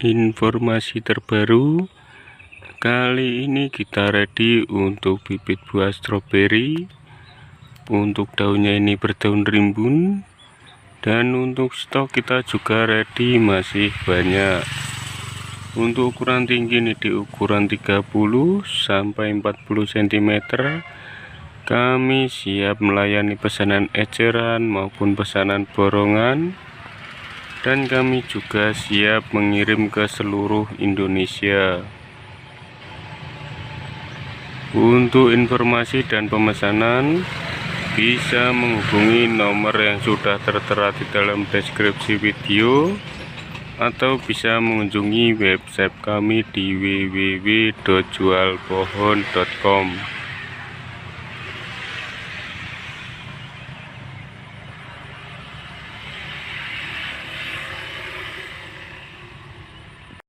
Informasi terbaru kali ini kita ready untuk bibit buah stroberi. Untuk daunnya ini berdaun rimbun, dan untuk stok kita juga ready, masih banyak. Untuk ukuran tinggi ini di ukuran 30 sampai 40 cm. Kami siap melayani pesanan eceran maupun pesanan borongan, dan kami juga siap mengirim ke seluruh Indonesia. Untuk informasi dan pemesanan bisa menghubungi nomor yang sudah tertera di dalam deskripsi video, atau bisa mengunjungi website kami di www.jualpohon.com.